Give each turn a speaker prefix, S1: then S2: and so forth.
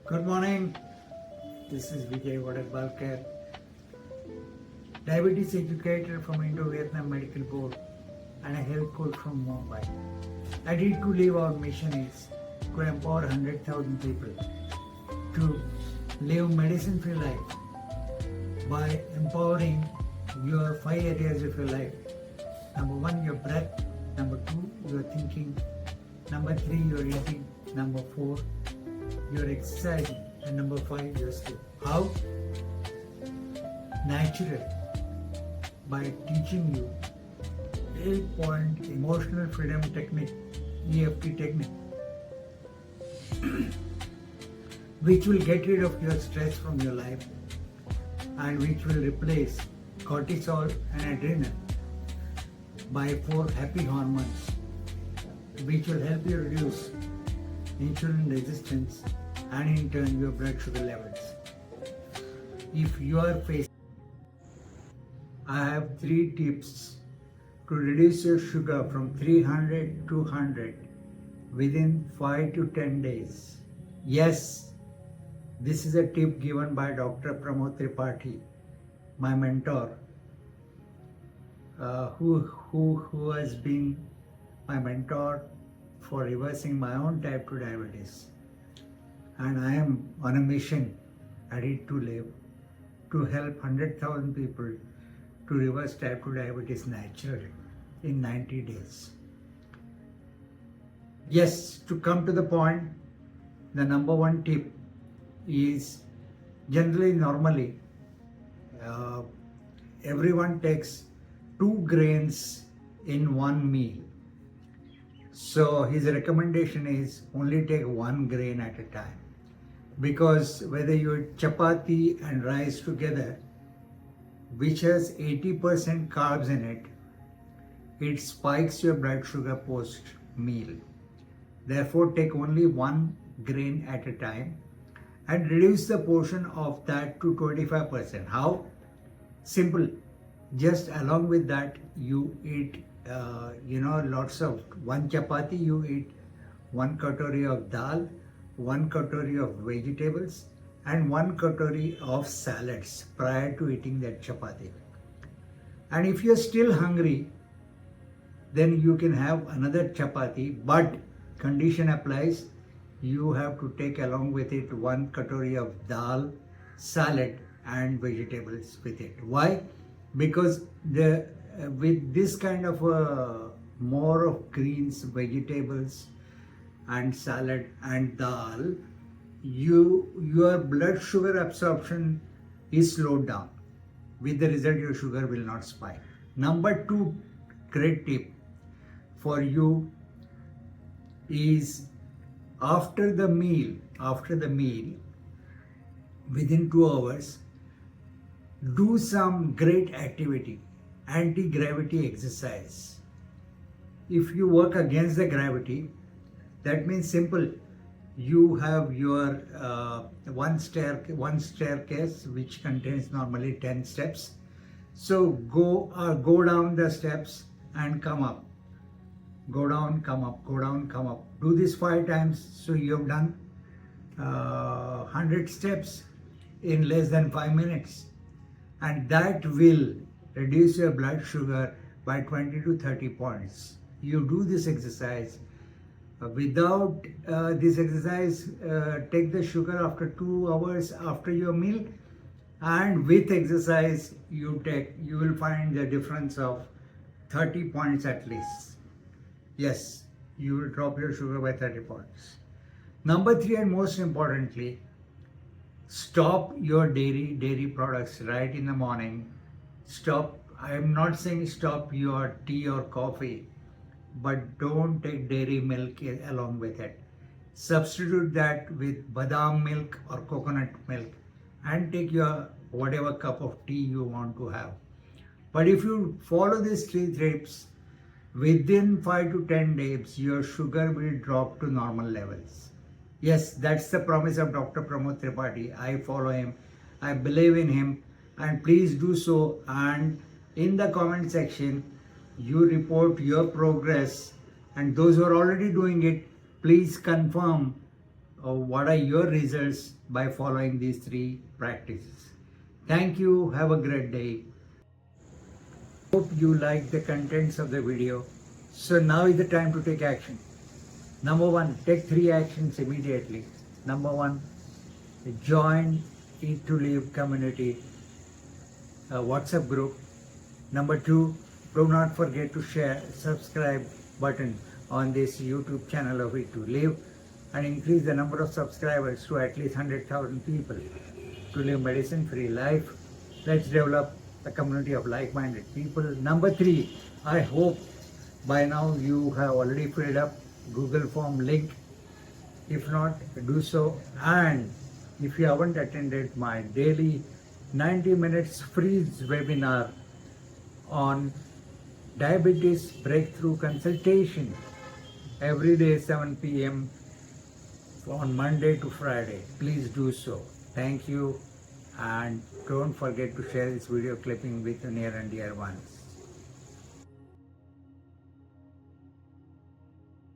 S1: Good morning. This is Vijay Balkar, diabetes educator from Indo-Vietnam Medical Board and a health coach from Mumbai. Ready to Live our mission is to empower 100,000 people to live medicine-free life by empowering your 5 areas of your life. Number 1, your breath. Number 2, your thinking. Number 3, your eating. Number 4, your exercising. And number 5, your sleep. How? Natural. By teaching you 8-point emotional freedom technique, EFT technique, which will get rid of your stress from your life and which will replace cortisol and adrenaline by 4 happy hormones, which will help you reduce insulin resistance and in turn your blood sugar levels. If you are facing, I have 3 tips to reduce your sugar from 300 to 100 within 5 to 10 days. Yes, this is a tip given by Dr. Pramod Tripathi, my mentor, who has been my mentor for reversing my own type 2 diabetes. And I am on a mission, Ready to Live, to help 100,000 people to reverse type 2 diabetes naturally in 90 days. Yes, to come to the point, the number 1 tip is normally, everyone takes 2 grains in one meal. So his recommendation is only take 1 grain at a time. Because whether you eat chapati and rice together, which has 80% carbs in it, it spikes your blood sugar post meal. Therefore, take only 1 grain at a time and reduce the portion of that to 25%. How? Simple. Just along with that, you eat, lots of 1 chapati, you eat 1 katori of dal, 1 katori of vegetables and 1 katori of salads prior to eating that chapati. And if you're still hungry, then you can have another chapati, but condition applies, you have to take along with it 1 katori of dal, salad and vegetables with it. Why? Because with this kind of more of greens, vegetables and salad and dal, your blood sugar absorption is slowed down. With the result, your sugar will not spike. Number 2 great tip for you is after the meal, within 2 hours, do some great activity, anti-gravity exercise. If you work against the gravity, that means simple. You have your one staircase which contains normally 10 steps. So go down the steps and come up. Go down, come up, go down, come up. Do this 5 times. So you have done 100 steps in less than 5 minutes. And that will reduce your blood sugar by 20 to 30 points. You do this exercise. Without this exercise, take the sugar after 2 hours after your meal, and with exercise you will find the difference of 30 points at least. Yes, you will drop your sugar by 30 points. Number 3, and most importantly, stop your dairy products right in the morning. Stop. I am not saying stop your tea or coffee, but don't take dairy milk along with it. Substitute that with badam milk or coconut milk and take your whatever cup of tea you want to have. But if you follow these 3 tips, within 5 to 10 days, your sugar will drop to normal levels. Yes, that's the promise of Dr. Pramod Tripathi. I follow him. I believe in him. And please do so. And in the comment section, you report your progress, and those who are already doing it, please confirm what are your results by following these 3 practices. Thank you. Have a great day. Hope you like the contents of the video. So now is the time to take action. Number 1, take 3 actions immediately. Number 1, join Eat to Live community WhatsApp group. Number 2, do not forget to share subscribe button on this YouTube channel of Eat to Live and increase the number of subscribers to at least 100,000 people to live medicine-free life. Let's develop a community of like-minded people. Number 3, I hope by now you have already filled up Google form link. If not, do so. And if you haven't attended my daily 90 minutes free webinar on Diabetes Breakthrough Consultation every day 7 p.m. on Monday to Friday, please do so. Thank you, and don't forget to share this video clipping with your near and dear ones.